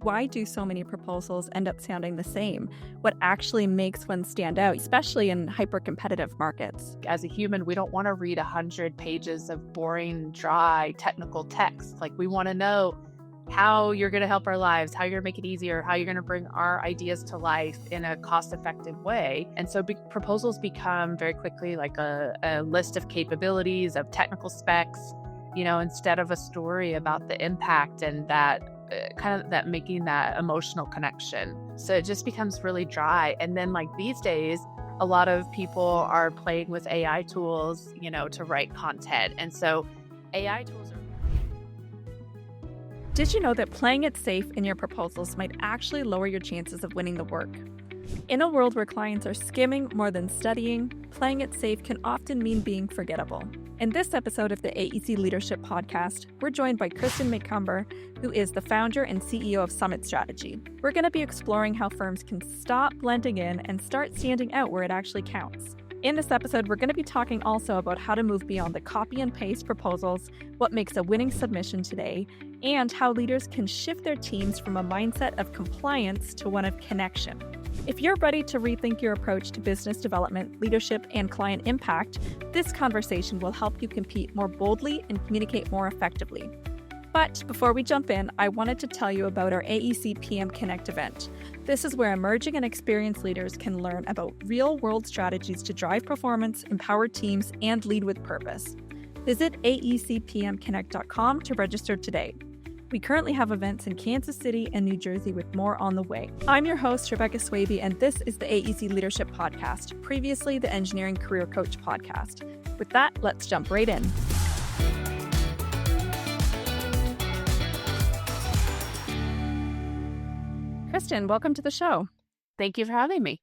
why do so many proposals end up sounding the same? What actually makes one stand out, especially in hyper-competitive markets? As a human, we don't want to read 100 pages of boring, dry, technical text. Like, we want to know how you're going to help our lives, how you're going to make it easier, how you're going to bring our ideas to life in a cost-effective way. And so proposals become very quickly like a list of capabilities, of technical specs, instead of a story about the impact and that kind of that making that emotional connection. So it just becomes really dry. And then like these days, a lot of people are playing with AI tools, to write content. And so AI tools are... Did you know that playing it safe in your proposals might actually lower your chances of winning the work? In a world where clients are skimming more than studying, playing it safe can often mean being forgettable. In this episode of the AEC Leadership Podcast, we're joined by Krystn Macomber, who is the founder and CEO of Summit Strategy. We're going to be exploring how firms can stop blending in and start standing out where it actually counts. In this episode, we're going to be talking also about how to move beyond the copy and paste proposals, what makes a winning submission today, and how leaders can shift their teams from a mindset of compliance to one of connection. If you're ready to rethink your approach to business development, leadership, and client impact, this conversation will help you compete more boldly and communicate more effectively. But before we jump in, I wanted to tell you about our AEC PM Connect event. This is where emerging and experienced leaders can learn about real-world strategies to drive performance, empower teams, and lead with purpose. Visit aecpmconnect.com to register today. We currently have events in Kansas City and New Jersey with more on the way. I'm your host, Rebecca Swaby, and this is the AEC Leadership Podcast, previously the Engineering Career Coach Podcast. With that, let's jump right in. Krystn, welcome to the show. Thank you for having me.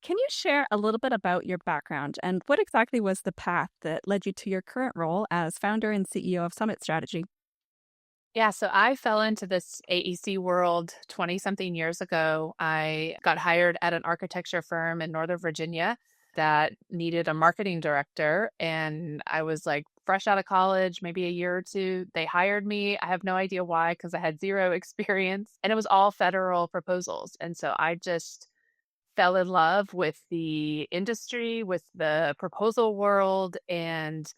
Can you share a little bit about your background and what exactly was the path that led you to your current role as founder and CEO of Summit Strategy? Yeah, so I fell into this AEC world 20-something years ago. I got hired at an architecture firm in Northern Virginia that needed a marketing director. And I was like fresh out of college, maybe a year or two. They hired me. I have no idea why, because I had zero experience. And it was all federal proposals. And so I just fell in love with the industry, with the proposal world. And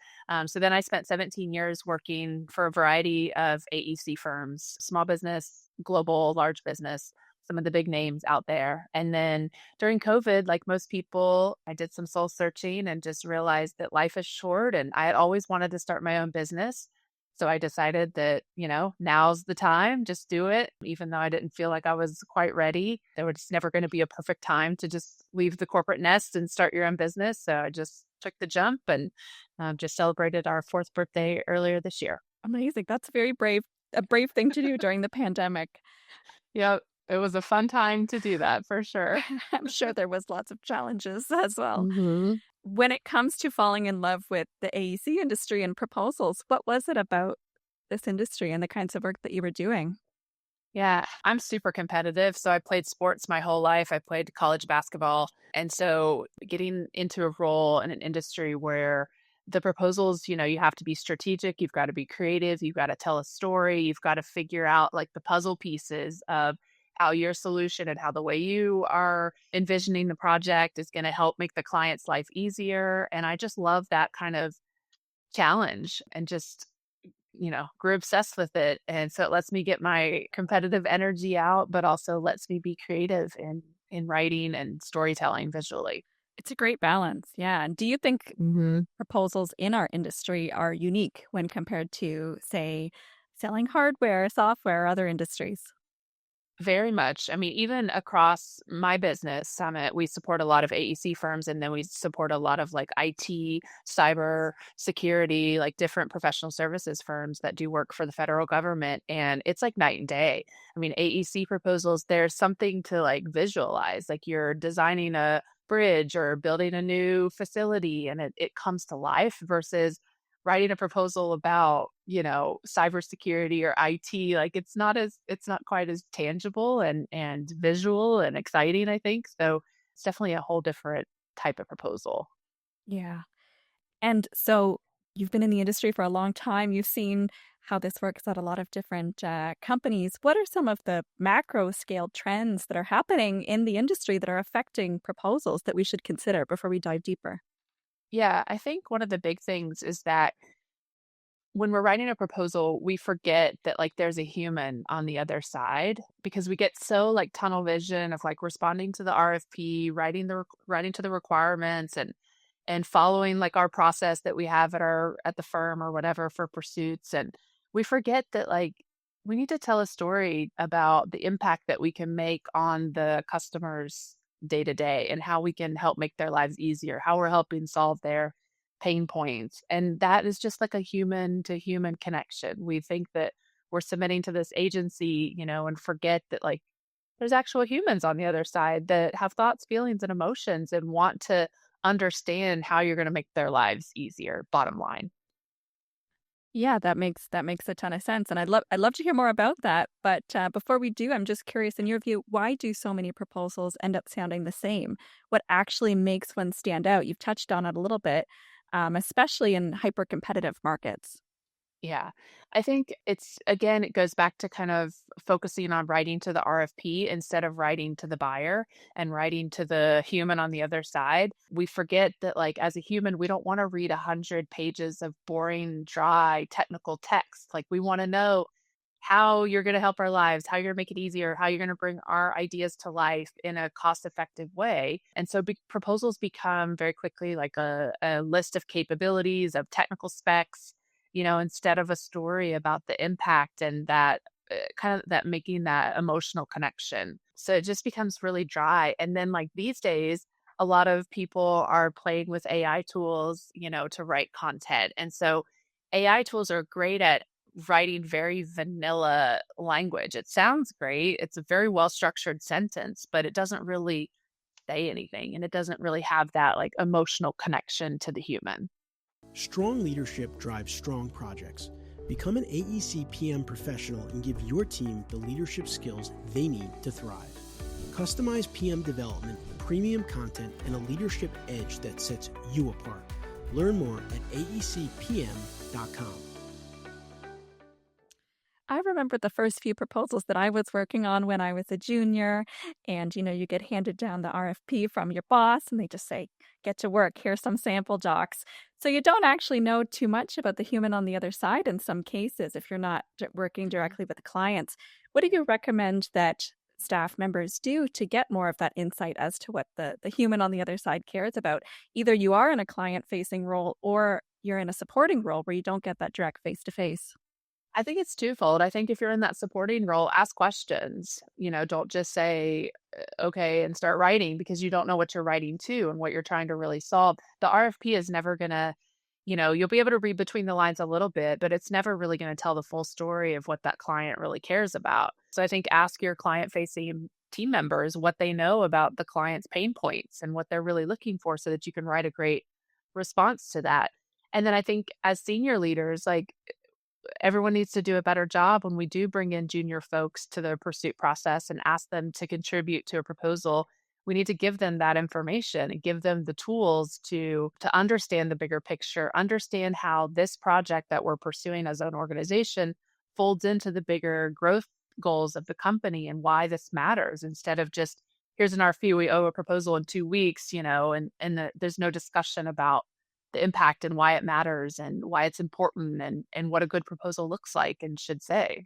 so then I spent 17 years working for a variety of AEC firms, small business, global, large business, some of the big names out there. And then during COVID, like most people, I did some soul searching and just realized that life is short. And I had always wanted to start my own business. So I decided that, now's the time, just do it. Even though I didn't feel like I was quite ready, there was never going to be a perfect time to just leave the corporate nest and start your own business. So I just took the jump and just celebrated our 4th birthday earlier this year. Amazing. That's a brave thing to do during the pandemic. Yeah, it was a fun time to do that for sure. I'm sure there was lots of challenges as well. Mm-hmm. When it comes to falling in love with the AEC industry and proposals, what was it about this industry and the kinds of work that you were doing? Yeah, I'm super competitive. So I played sports my whole life. I played college basketball. And so getting into a role in an industry where the proposals, you have to be strategic, you've got to be creative, you've got to tell a story, you've got to figure out like the puzzle pieces of how your solution and how the way you are envisioning the project is going to help make the client's life easier. And I just love that kind of challenge and just, grew obsessed with it. And so it lets me get my competitive energy out, but also lets me be creative in writing and storytelling visually. It's a great balance. Yeah. And do you think proposals in our industry are unique when compared to, say, selling hardware, software, or other industries? Very much. I mean, even across my business, Summit, we support a lot of AEC firms, and then we support a lot of like IT, cyber security, like different professional services firms that do work for the federal government. And it's like night and day. I mean, AEC proposals, there's something to like visualize, like you're designing a bridge or building a new facility and it comes to life versus writing a proposal about, cybersecurity or IT. Like it's not quite as tangible and visual and exciting, I think. So it's definitely a whole different type of proposal. Yeah. And so you've been in the industry for a long time. You've seen how this works at a lot of different companies. What are some of the macro scale trends that are happening in the industry that are affecting proposals that we should consider before we dive deeper? Yeah, I think one of the big things is that when we're writing a proposal, we forget that like there's a human on the other side because we get so like tunnel vision of like responding to the RFP, writing to the requirements and following like our process that we have at the firm or whatever for pursuits. And we forget that like we need to tell a story about the impact that we can make on the customers day to day and how we can help make their lives easier, how we're helping solve their pain points. And that is just like a human to human connection. We think that we're submitting to this agency, and forget that like there's actual humans on the other side that have thoughts, feelings, and emotions and want to understand how you're going to make their lives easier, bottom line. Yeah, that makes a ton of sense, and I'd love to hear more about that. But before we do, I'm just curious, in your view, why do so many proposals end up sounding the same? What actually makes one stand out? You've touched on it a little bit, especially in hyper competitive markets. Yeah. I think again, it goes back to kind of focusing on writing to the RFP instead of writing to the buyer and writing to the human on the other side. We forget that, like, as a human, we don't want to read 100 pages of boring, dry, technical text. Like, we want to know how you're going to help our lives, how you're going to make it easier, how you're going to bring our ideas to life in a cost effective way. And so proposals become very quickly like a list of capabilities, of technical specs, instead of a story about the impact and that kind of that making that emotional connection. So it just becomes really dry. And then, like these days, a lot of people are playing with AI tools, to write content. And so AI tools are great at writing very vanilla language. It sounds great. It's a very well structured sentence, but it doesn't really say anything and it doesn't really have that like emotional connection to the human. Strong leadership drives strong projects. Become an AEC PM professional and give your team the leadership skills they need to thrive. Customize PM development, premium content, and a leadership edge that sets you apart. Learn more at aecpm.com. I remember the first few proposals that I was working on when I was a junior, and you get handed down the RFP from your boss, and they just say, "Get to work. Here's some sample docs." So you don't actually know too much about the human on the other side in some cases if you're not working directly with the clients. What do you recommend that staff members do to get more of that insight as to what the human on the other side cares about? Either you are in a client-facing role or you're in a supporting role where you don't get that direct face-to-face. I think it's twofold. I think if you're in that supporting role, ask questions. Don't just say, okay, and start writing because you don't know what you're writing to and what you're trying to really solve. The RFP is never going to, you'll be able to read between the lines a little bit, but it's never really going to tell the full story of what that client really cares about. So I think ask your client facing team members what they know about the client's pain points and what they're really looking for so that you can write a great response to that. And then I think as senior leaders, like, everyone needs to do a better job when we do bring in junior folks to the pursuit process and ask them to contribute to a proposal. We need to give them that information and give them the tools to understand the bigger picture, understand how this project that we're pursuing as an organization folds into the bigger growth goals of the company and why this matters instead of just here's an RFP, we owe a proposal in 2 weeks, there's no discussion about the impact and why it matters and why it's important and what a good proposal looks like and should say.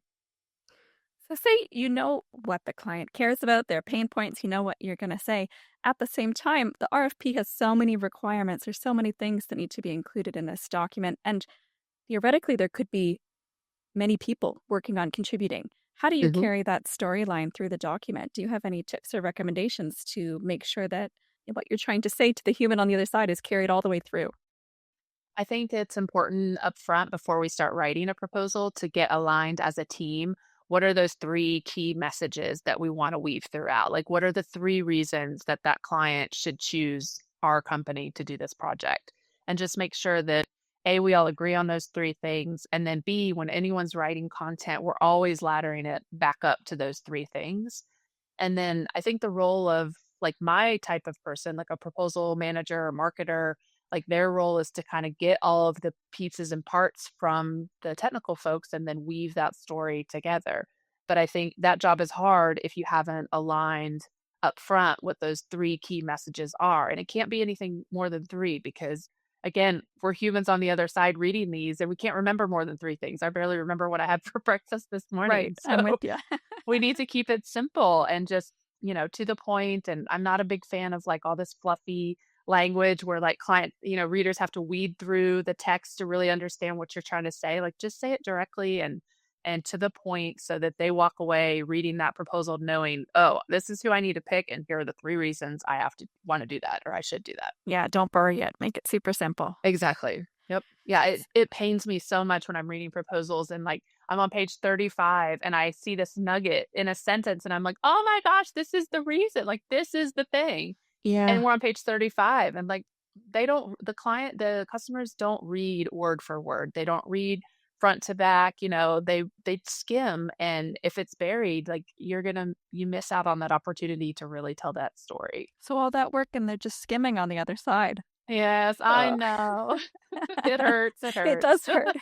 So say you know what the client cares about, their pain points, you know what you're going to say. At the same time, the RFP has so many requirements. There's so many things that need to be included in this document. And theoretically, there could be many people working on contributing. How do you Mhm. carry that storyline through the document? Do you have any tips or recommendations to make sure that what you're trying to say to the human on the other side is carried all the way through? I think it's important upfront before we start writing a proposal to get aligned as a team. What are those three key messages that we want to weave throughout? Like, what are the three reasons that that client should choose our company to do this project? And just make sure that A, we all agree on those three things. And then B, when anyone's writing content, we're always laddering it back up to those three things. And then I think the role of like my type of person, like a proposal manager or marketer, Like their role is to kind of get all of the pieces and parts from the technical folks and then weave that story together. But I think that job is hard if you haven't aligned up front what those three key messages are. And it can't be anything more than three because, again, we're humans on the other side reading these and we can't remember more than three things. I barely remember what I had for breakfast this morning. Right. I'm with So you. we need to keep it simple and just, to the point. And I'm not a big fan of like all this fluffy language where like readers have to weed through the text to really understand what you're trying to say. Like just say it directly and to the point so that they walk away reading that proposal knowing, oh, this is who I need to pick and here are the three reasons I have to want to do that or I should do that. Yeah, don't bury it. Make it super simple. Exactly. Yep. Yeah, it pains me so much when I'm reading proposals and like I'm on page 35 and I see this nugget in a sentence and I'm like, oh my gosh, this is the reason. Like this is the thing. Yeah. And we're on page 35 and like the customers don't read word for word. They don't read front to back, they skim. And if it's buried, like you miss out on that opportunity to really tell that story. So all that work and they're just skimming on the other side. Yes, I know. It hurts. It hurts. It does hurt.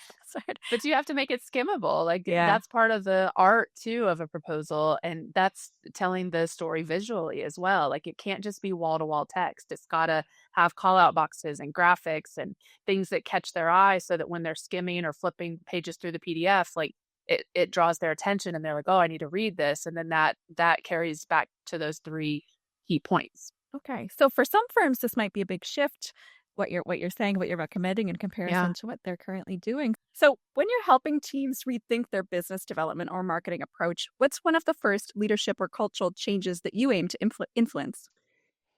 But you have to make it skimmable. Like Yeah. that's part of the art too of a proposal. And that's telling the story visually as well. Like it can't just be wall to wall text. It's got to have call out boxes and graphics and things that catch their eye so that when they're skimming or flipping pages through the PDF, like it draws their attention and they're like, oh, I need to read this. And then that carries back to those three key points. Okay. So for some firms, this might be a big shift, what you're saying, what you're recommending in comparison to what they're currently doing. So when you're helping teams rethink their business development or marketing approach, what's one of the first leadership or cultural changes that you aim to influence?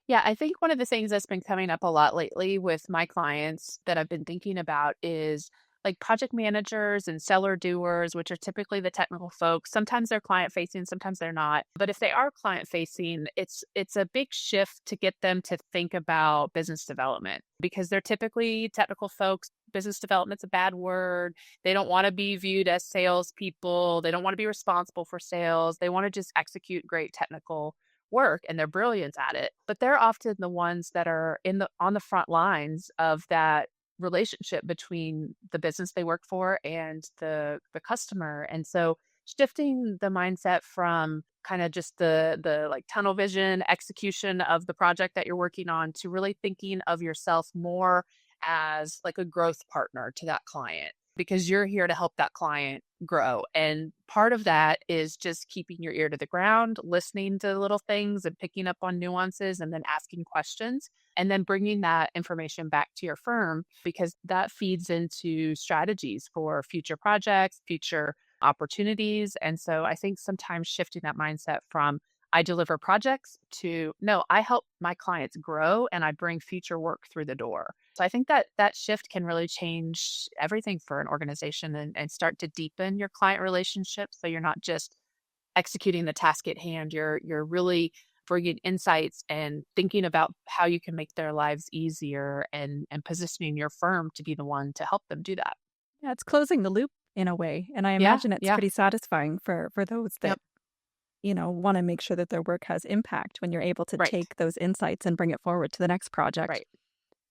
Yeah, I think one of the things that's been coming up a lot lately with my clients that I've been thinking about is like project managers and seller doers, which are typically the technical folks. Sometimes they're client facing, sometimes they're not. But if they are client facing, it's a big shift to get them to think about business development because they're typically technical folks. Business development's a bad word. They don't want to be viewed as salespeople. They don't want to be responsible for sales. They want to just execute great technical work and they're brilliant at it. But they're often the ones that are on the front lines of that relationship between the business they work for and the customer. And so shifting the mindset from kind of just the like tunnel vision execution of the project that you're working on to really thinking of yourself more as like a growth partner to that client because you're here to help that client grow. And part of that is just keeping your ear to the ground, listening to little things and picking up on nuances and then asking questions and then bringing that information back to your firm because that feeds into strategies for future projects, future opportunities. And so I think sometimes shifting that mindset from I deliver projects to no, I help my clients grow and I bring future work through the door. So I think that shift can really change everything for an organization and start to deepen your client relationships. So you're not just executing the task at hand. You're really bringing insights and thinking about how you can make their lives easier and positioning your firm to be the one to help them do that. Yeah, it's closing the loop in a way. And I imagine it's pretty satisfying for those that want to make sure that their work has impact when you're able to take those insights and bring it forward to the next project. Right.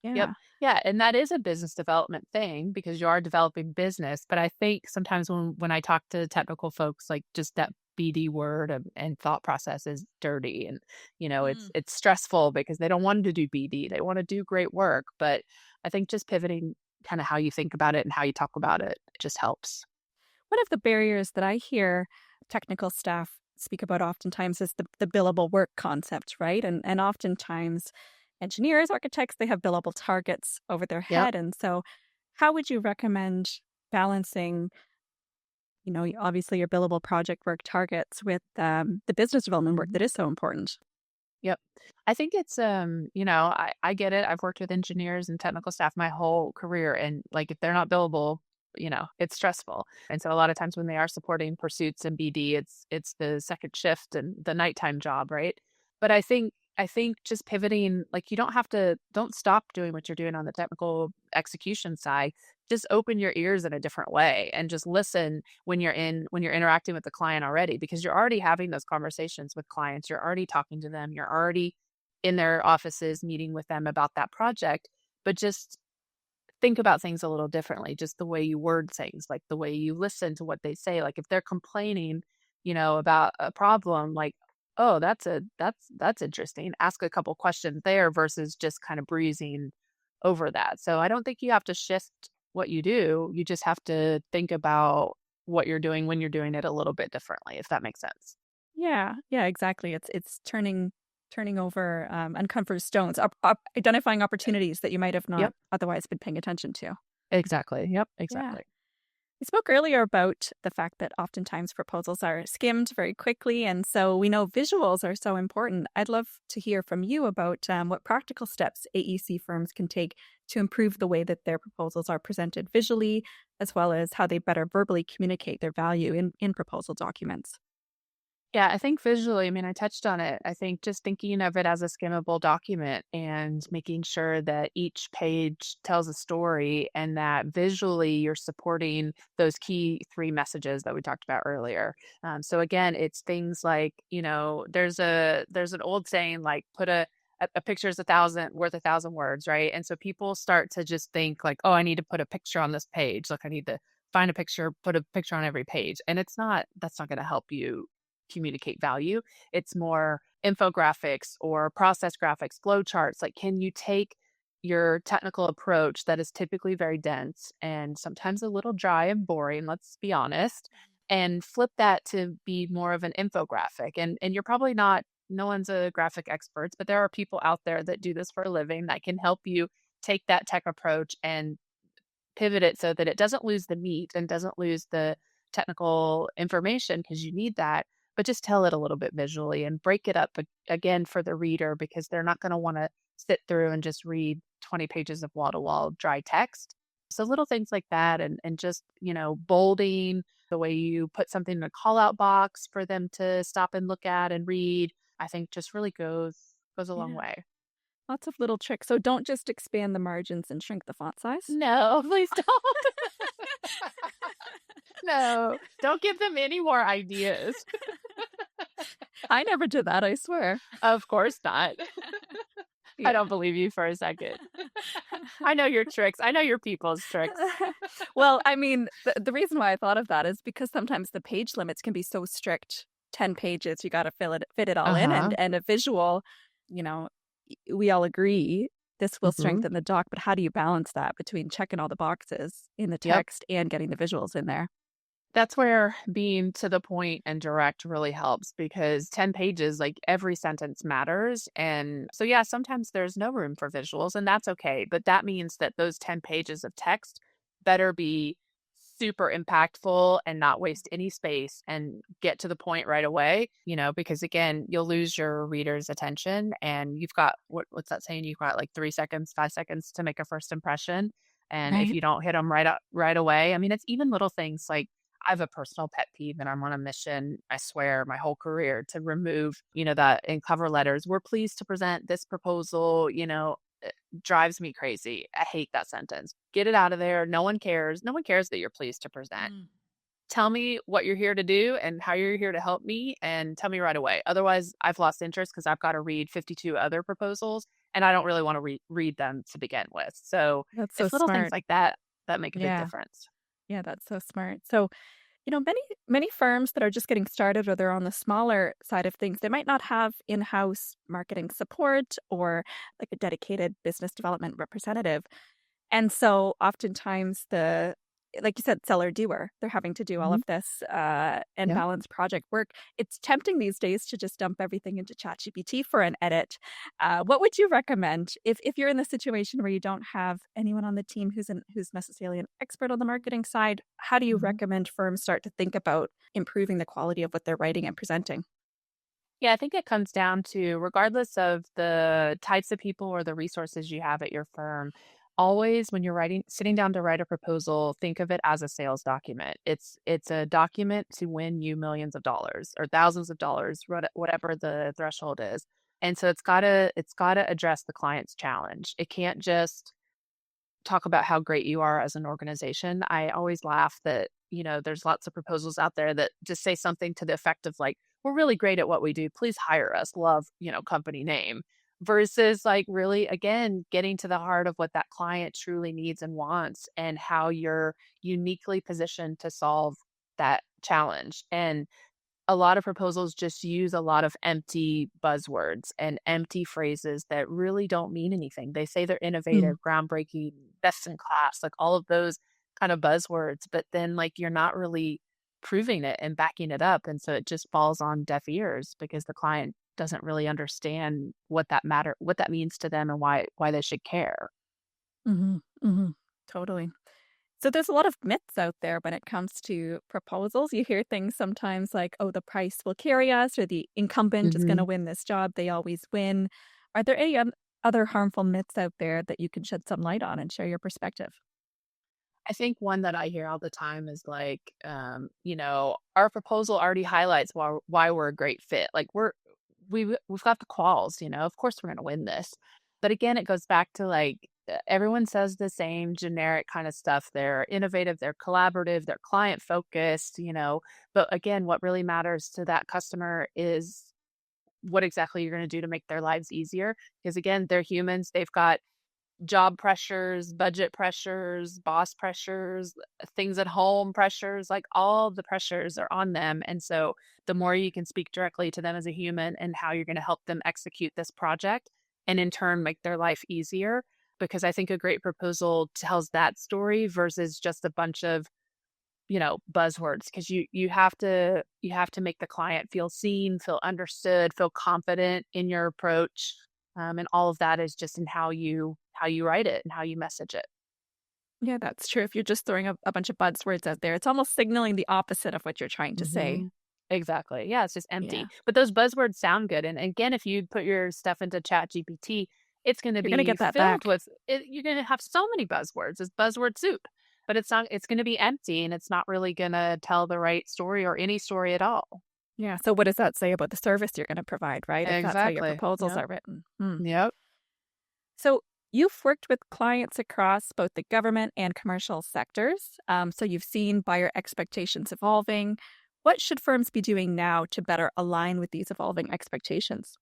Yeah. Yep. Yeah. And that is a business development thing because you are developing business. But I think sometimes when I talk to technical folks, like just that BD word and thought process is dirty and, it's stressful because they don't want to do BD. They want to do great work. But I think just pivoting kind of how you think about it and how you talk about it just helps. One of the barriers that I hear technical staff speak about oftentimes is the billable work concept, right? And oftentimes engineers, architects, they have billable targets over their head. And so how would you recommend balancing, obviously your billable project work targets with the business development work that is so important? Yep. I think it's, I get it. I've worked with engineers and technical staff my whole career. And like, if they're not billable, it's stressful. And so a lot of times when they are supporting pursuits and BD, it's the second shift and the nighttime job, right? But I think just pivoting, like don't stop doing what you're doing on the technical execution side. Just open your ears in a different way and just listen when you're interacting with the client already, because you're already having those conversations with clients. You're already talking to them. You're already in their offices meeting with them about that project. but just think about things a little differently, just the way you word things, like the way you listen to what they say. Like if they're complaining, about a problem, like, oh, that's interesting. Ask a couple questions there versus just kind of breezing over that. So I don't think you have to shift what you do. You just have to think about what you're doing when you're doing it a little bit differently, if that makes sense. Yeah, yeah, exactly. It's turning over uncomfortable stones, identifying opportunities that you might have not Yep, otherwise been paying attention to. exactly. Yep, Yeah. exactly. We spoke earlier about the fact that oftentimes proposals are skimmed very quickly, and so we know visuals are so important. I'd love to hear from you about what practical steps AEC firms can take to improve the way that their proposals are presented visually, as well as how they better verbally communicate their value in proposal documents. Yeah, I think visually, I mean, I touched on it. I think just thinking of it as a skimmable document and making sure that each page tells a story and that visually you're supporting those key three messages that we talked about earlier. So again, it's things like, there's an old saying like put a picture is worth 1,000 words, right? And so people start to just think like, oh, I need to put a picture on this page. Like I need to find a picture, put a picture on every page. And that's not going to help you communicate value. It's more infographics or process graphics, flow charts. Like, can you take your technical approach that is typically very dense and sometimes a little dry and boring, let's be honest, and flip that to be more of an infographic? And you're probably not, no one's a graphic expert, but there are people out there that do this for a living that can help you take that tech approach and pivot it so that it doesn't lose the meat and doesn't lose the technical information because you need that, but just tell it a little bit visually and break it up again for the reader because they're not going to want to sit through and just read 20 pages of wall to wall dry text. So little things like that and just, bolding the way you put something in a call out box for them to stop and look at and read, I think just really goes a long Yeah. way. Lots of little tricks. So don't just expand the margins and shrink the font size. No, please don't. No, don't give them any more ideas. I never did that, I swear. Of course not. I Yeah. don't believe you for a second. I know your tricks. I know your people's tricks. Well, I mean, the reason why I thought of that is because sometimes the page limits can be so strict. 10 pages, you got to fit it all in, Uh-huh. and a visual, you know, we all agree this will Mhm. strengthen the doc, but how do you balance that between checking all the boxes in the Yep. text and getting the visuals in there? That's where being to the point and direct really helps because 10 pages, like every sentence matters. And so, yeah, sometimes there's no room for visuals, and that's okay. But that means that those 10 pages of text better be super impactful and not waste any space and get to the point right away, because again, you'll lose your reader's attention and you've got what's that saying? You've got like 3 seconds, 5 seconds to make a first impression. And if Right. you don't hit them right away, I mean, it's even little things like I have a personal pet peeve and I'm on a mission, I swear, my whole career to remove, that in cover letters, we're pleased to present this proposal, it drives me crazy. I hate that sentence. Get it out of there. No one cares. No one cares that you're pleased to present. Mm. Tell me what you're here to do and how you're here to help me and tell me right away. Otherwise, I've lost interest because I've got to read 52 other proposals and I don't really want to read them to begin with. So That's so it's little things smart. like that that make a big Yeah. difference. Yeah, that's so smart. So, many firms that are just getting started or they're on the smaller side of things, they might not have in-house marketing support or like a dedicated business development representative. And so oftentimes like you said, seller doer, they're having to do all Mhm. of this and Yeah. balance project work. It's tempting these days to just dump everything into ChatGPT for an edit. What would you recommend if you're in the situation where you don't have anyone on the team who's necessarily an expert on the marketing side? How do you Mhm. recommend firms start to think about improving the quality of what they're writing and presenting? Yeah, I think it comes down to regardless of the types of people or the resources you have at your firm, always when you're sitting down to write a proposal, think of it as a sales document. It's a document to win you millions of dollars or thousands of dollars, whatever the threshold is. And so it's gotta address the client's challenge. It can't just talk about how great you are as an organization. I always laugh that, there's lots of proposals out there that just say something to the effect of like, we're really great at what we do. Please hire us. Love, company name. versus like really, again, getting to the heart of what that client truly needs and wants and how you're uniquely positioned to solve that challenge. And a lot of proposals just use a lot of empty buzzwords and empty phrases that really don't mean anything. They say they're Mm. innovative, groundbreaking, best in class, like all of those kind of buzzwords, but then like you're not really proving it and backing it up. And so it just falls on deaf ears because the client doesn't really understand what that means to them and why they should care. Hmm. Hmm. Totally. So there's a lot of myths out there when it comes to proposals. You hear things sometimes like, oh, the price will carry us, or the incumbent is going to hmm win this job. They always win. Are there any other harmful myths out there that you can shed some light on and share your perspective? I think one that I hear all the time is like, our proposal already highlights why we're a great fit. Like we've got the quals, of course we're going to win this. But again, it goes back to like everyone says the same generic kind of stuff. They're innovative, they're collaborative, they're client focused, But again, what really matters to that customer is what exactly you're going to do to make their lives easier. Because again, they're humans. They've got job pressures, budget pressures, boss pressures, things at home pressures, like all the pressures are on them. And so the more you can speak directly to them as a human and how you're going to help them execute this project and in turn make their life easier. Because I think a great proposal tells that story versus just a bunch of, buzzwords. Because you have to make the client feel seen, feel understood, feel confident in your approach. And all of that is just in how you write it and how you message it. Yeah, that's true. If you're just throwing a bunch of buzzwords out there, it's almost signaling the opposite of what you're trying to say. hmm Exactly. Yeah, it's just Yeah. empty. But those buzzwords sound good. And again, if you put your stuff into Chat GPT, it's going to You're going to be get that filled back. with it. You're going to have so many buzzwords. It's buzzword soup. But it's going to be empty and it's not really going to tell the right story or any story at all. Yeah. So what does that say about the service you're going to provide, right? If that's how your Exactly. proposals Yep. are written. Hmm. Yep. So you've worked with clients across both the government and commercial sectors. So you've seen buyer expectations evolving. What should firms be doing now to better align with these evolving expectations?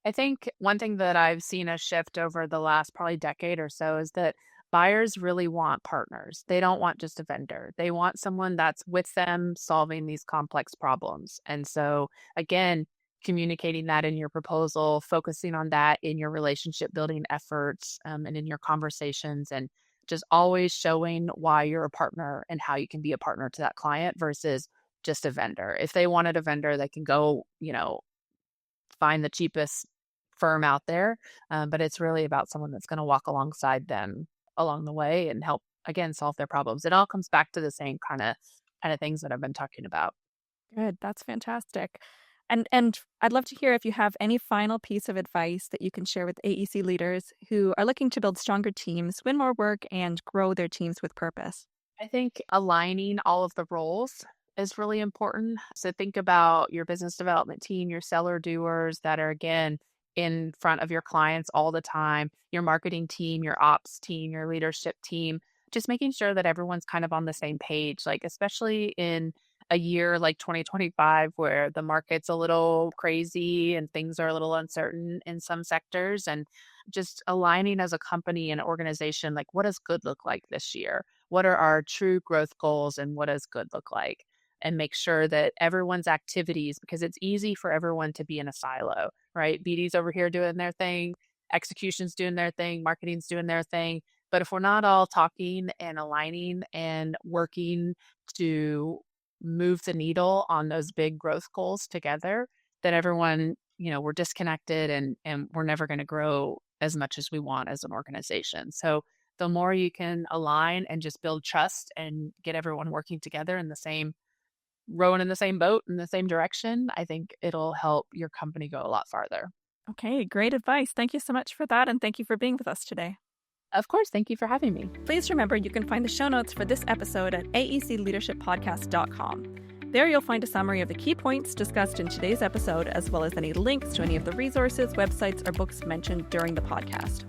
I think one thing that I've seen a shift over the last probably decade or so is that buyers really want partners. They don't want just a vendor. They want someone that's with them solving these complex problems. And so, again, communicating that in your proposal, focusing on that in your relationship building efforts and in your conversations, and just always showing why you're a partner and how you can be a partner to that client versus just a vendor. If they wanted a vendor, they can go, find the Mm. cheapest firm out there. But it's really about someone that's going to walk alongside them along the way and help again solve their problems. It all comes back to the same kind of things that I've been talking about. Good. That's fantastic. And I'd love to hear if you have any final piece of advice that you can share with AEC leaders who are looking to build stronger teams, win more work, and grow their teams with purpose. I think aligning all of the roles is really important. So think about your business development team, your seller doers that are again in front of your clients all the time, your marketing team, your ops team, your leadership team, just making sure that everyone's kind of on the same page, like especially in a year like 2025 where the market's a little crazy and things are a little uncertain in some sectors, and just aligning as a company and organization, like what does good look like this year? What are our true growth goals and what does good look like? And make sure that everyone's activities, because it's easy for everyone to be in a silo, right? BD's over here doing their thing, execution's doing their thing, marketing's doing their thing. But if we're not all talking and aligning and working to move the needle on those big growth goals together, then everyone, we're disconnected and we're never going to grow as much as we want as an organization. So the more you can align and just build trust and get everyone working together in the same rowing in the same boat in the same direction, I think it'll help your company go a lot farther. Okay, great advice. Thank you so much for that. And thank you for being with us today. Of course, thank you for having me. Please remember you can find the show notes for this episode at aecleadershippodcast.com. There you'll find a summary of the key points discussed in today's episode, as well as any links to any of the resources, websites, or books mentioned during the podcast.